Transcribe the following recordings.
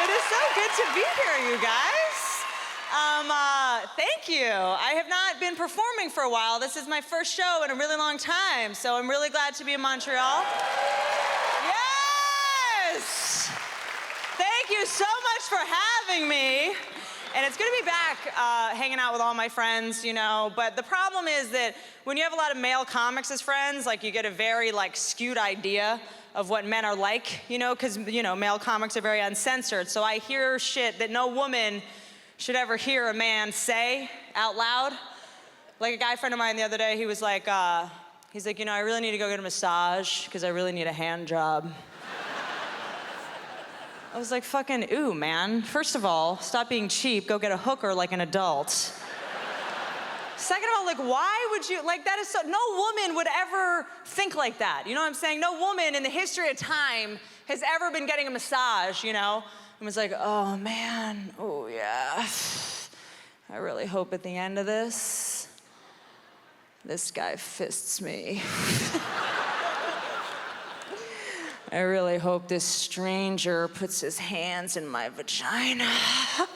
It is so good to be here, you guys. Thank you. I have not been performing for a while. This is my first show in a really long time, so I'm really glad to be in Montreal. Yes! Thank you so much for having me. And it's good to be back hanging out with all my friends, you know, but the problem is that when you have a lot of male comics as friends, like you get a very skewed idea of what men are like, you know, because, you know, male comics are very uncensored. So I hear shit that no woman should ever hear a man say out loud. Like a guy friend of mine the other day, he was like, you know, I really need to go get a massage because I really need a hand job. I was like, fucking, ooh, man. First of all, stop being cheap, go get a hooker like an adult. Second of all, why would you, that is so, no woman would ever think like that. You know what I'm saying? No woman in the history of time has ever been getting a massage, you know? And was like, oh man, oh yeah. I really hope at the end of this guy fists me. I really hope this stranger puts his hands in my vagina.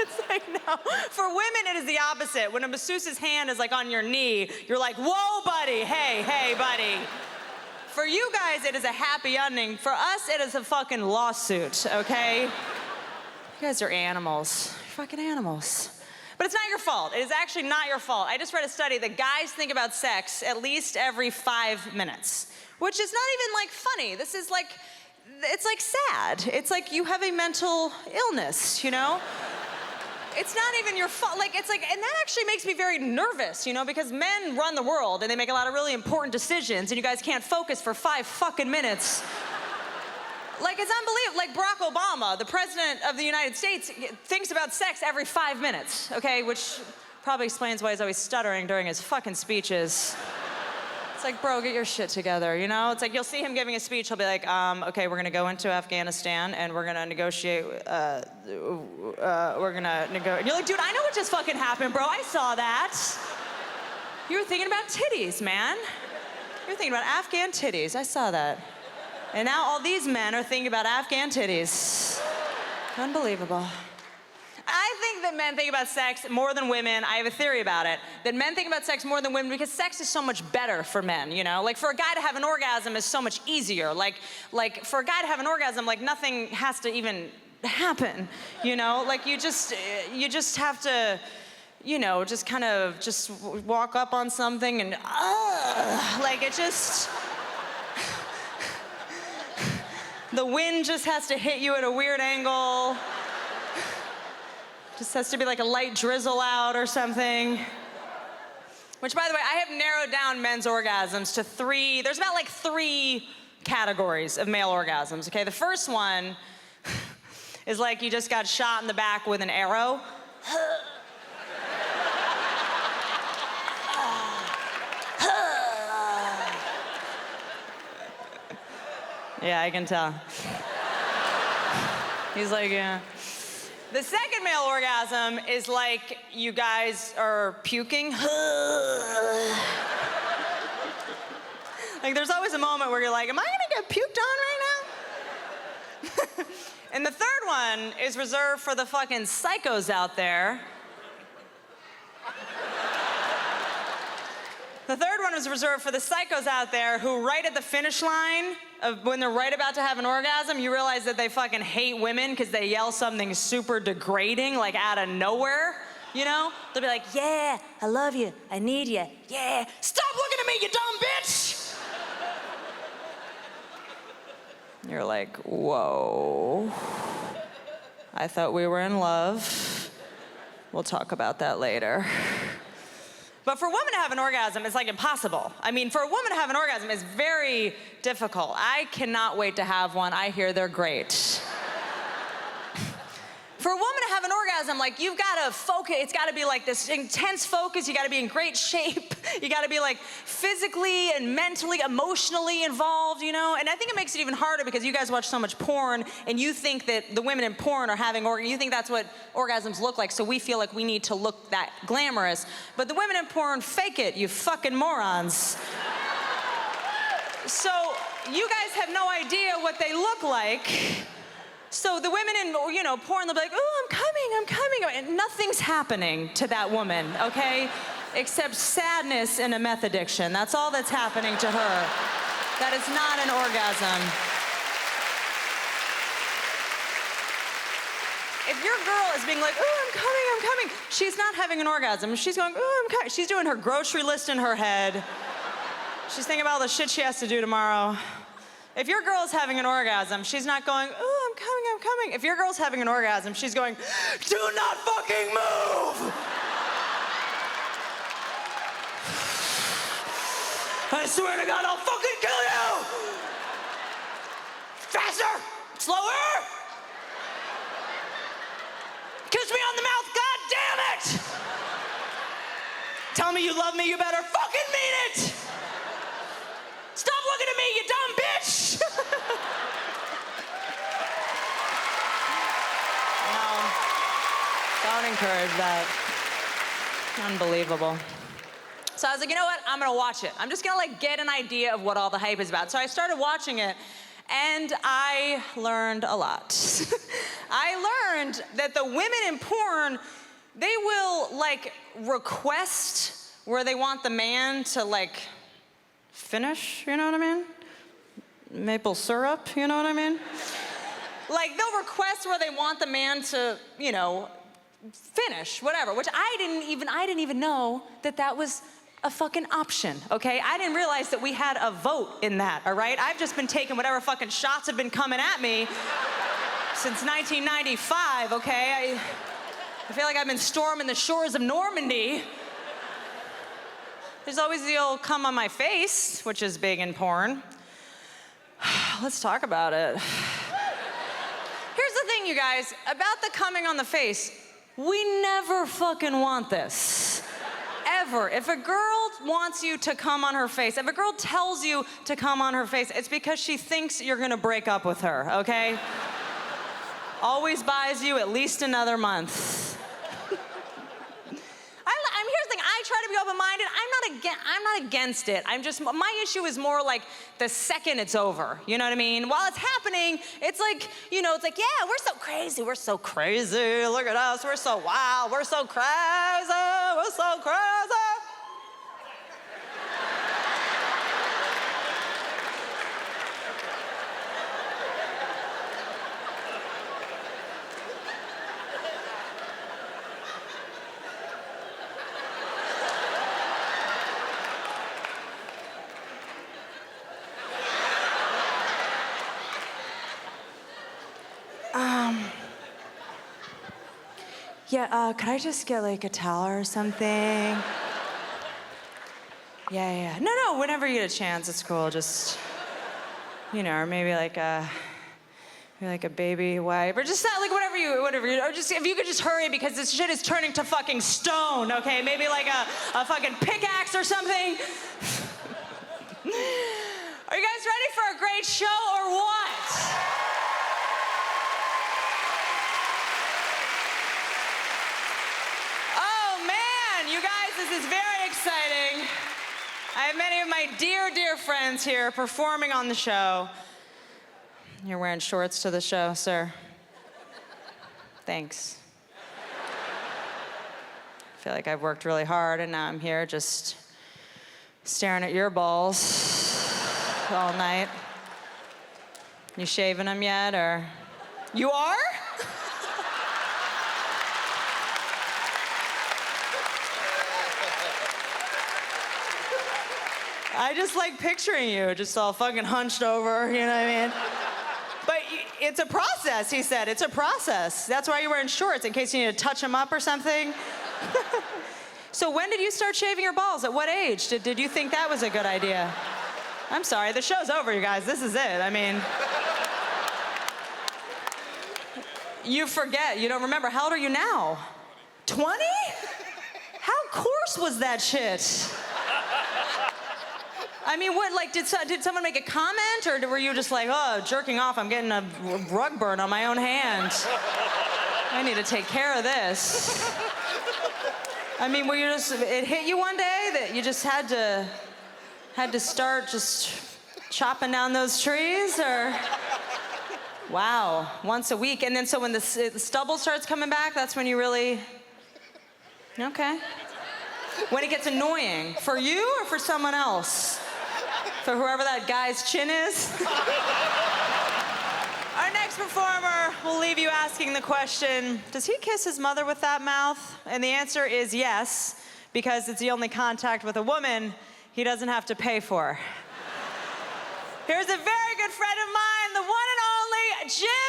It's like, no. For women, it is the opposite. When a masseuse's hand is on your knee, you're like, whoa, buddy, hey, buddy. For you guys, it is a happy ending. For us, it is a fucking lawsuit, okay? You guys are animals. You're fucking animals. But it's not your fault. It is actually not your fault. I just read a study that guys think about sex at least every 5 minutes, which is not even funny. This is it's sad. It's like you have a mental illness, you know? It's not even your fault. And that actually makes me very nervous, you know, because men run the world and they make a lot of really important decisions and you guys can't focus for 5 fucking minutes. It's unbelievable. Barack Obama, the president of the United States, thinks about sex every 5 minutes, okay? Which probably explains why he's always stuttering during his fucking speeches. It's like, bro, get your shit together, you know? It's like you'll see him giving a speech, he'll be like, okay, we're gonna go into Afghanistan and we're gonna negotiate, we're gonna negotiate. You're like, dude, I know what just fucking happened, bro. I saw that. You were thinking about titties, man. You were thinking about Afghan titties. I saw that. And now all these men are thinking about Afghan titties. Unbelievable. I think that men think about sex more than women. I have a theory about it, that men think about sex more than women because sex is so much better for men, you know? For a guy to have an orgasm is so much easier. For a guy to have an orgasm, nothing has to even happen, you know? You just have to, you know, just walk up on something and, it just... The wind just has to hit you at a weird angle. Just has to be a light drizzle out or something. Which, by the way, I have narrowed down men's orgasms to 3. There's about 3 categories of male orgasms, okay? The first one is you just got shot in the back with an arrow. Yeah, I can tell. He's like, yeah. The second male orgasm is you guys are puking. There's always a moment where you're like, am I gonna get puked on right now? And the third one is reserved for the fucking psychos out there. The third one is reserved for the psychos out there who right at the finish line of when they're right about to have an orgasm, you realize that they fucking hate women because they yell something super degrading, out of nowhere, you know? They'll be like, yeah, I love you, I need you, yeah. Stop looking at me, you dumb bitch! You're like, whoa. I thought we were in love. We'll talk about that later. But for a woman to have an orgasm, it's impossible. I mean, for a woman to have an orgasm is very difficult. I cannot wait to have one. I hear they're great. For a woman to have an orgasm, you've got to focus. It's got to be this intense focus. You got to be in great shape. You got to be physically and mentally, emotionally involved, you know? And I think it makes it even harder because you guys watch so much porn and you think that the women in porn are having you think that's what orgasms look like, so we feel like we need to look that glamorous. But the women in porn fake it, you fucking morons. So you guys have no idea what they look like. So the women in, porn, they'll be like, oh, I'm coming. And nothing's happening to that woman, okay? Except sadness and a meth addiction. That's all that's happening to her. That is not an orgasm. If your girl is being like, oh, I'm coming, she's not having an orgasm. She's going, oh, I'm coming. She's doing her grocery list in her head. She's thinking about all the shit she has to do tomorrow. If your girl's having an orgasm, she's not going, oh, I'm coming. If your girl's having an orgasm, she's going, do not fucking move! I swear to God, I'll fucking kill you! Faster! Slower! Kiss me on the mouth, God damn it! Tell me you love me, you better fucking mean it! Stop looking at me, you dumb bitch! No, don't encourage that. Unbelievable. So I was like, you know what? I'm gonna watch it. I'm just gonna get an idea of what all the hype is about. So I started watching it, and I learned a lot. I learned that the women in porn, they will request where they want the man to finish, you know what I mean? Maple syrup, you know what I mean? They'll request where they want the man to, finish, whatever, which I didn't even know that was a fucking option, okay? I didn't realize that we had a vote in that, all right? I've just been taking whatever fucking shots have been coming at me since 1995, okay? I feel like I've been storming the shores of Normandy. There's always the old come on my face, which is big in porn. Let's talk about it. Here's the thing, you guys, about the coming on the face. We never fucking want this. Ever. If a girl wants you to come on her face, if a girl tells you to come on her face, it's because she thinks you're gonna break up with her, okay? Always buys you at least another month. Here's the thing, I try to be open-minded. I'm not against it. My issue is more the second it's over. You know what I mean? While it's happening, it's yeah, we're so crazy. We're so crazy. Look at us. We're so wild. We're so crazy. We're so crazy. Yeah, could I just get a towel or something? Yeah. No, whenever you get a chance, it's cool. Just, or maybe a baby wipe, or just whatever you, or just if you could just hurry because this shit is turning to fucking stone, okay? Maybe a fucking pickaxe or something. Are you guys ready for a great show or what? You guys, this is very exciting. I have many of my dear, dear friends here performing on the show. You're wearing shorts to the show, sir. Thanks. I feel like I've worked really hard and now I'm here just staring at your balls all night. You shaving them yet, or? You are? I just picturing you, just all fucking hunched over, you know what I mean? But it's a process, he said. It's a process. That's why you're wearing shorts, in case you need to touch them up or something. So when did you start shaving your balls? At what age? Did you think that was a good idea? I'm sorry, the show's over, you guys. This is it. I mean, you forget. You don't remember. How old are you now? 20? How coarse was that shit? I mean, what, did someone make a comment, or were you just oh, jerking off, I'm getting a rug burn on my own hand. I need to take care of this. I mean, were you it hit you one day that you just had to start just chopping down those trees, or? Wow, once a week. And then so when the stubble starts coming back, that's when you really, okay. When it gets annoying, for you or for someone else? For whoever that guy's chin is? Our next performer will leave you asking the question, does he kiss his mother with that mouth? And the answer is yes, because it's the only contact with a woman he doesn't have to pay for. Here's a very good friend of mine, the one and only Jim.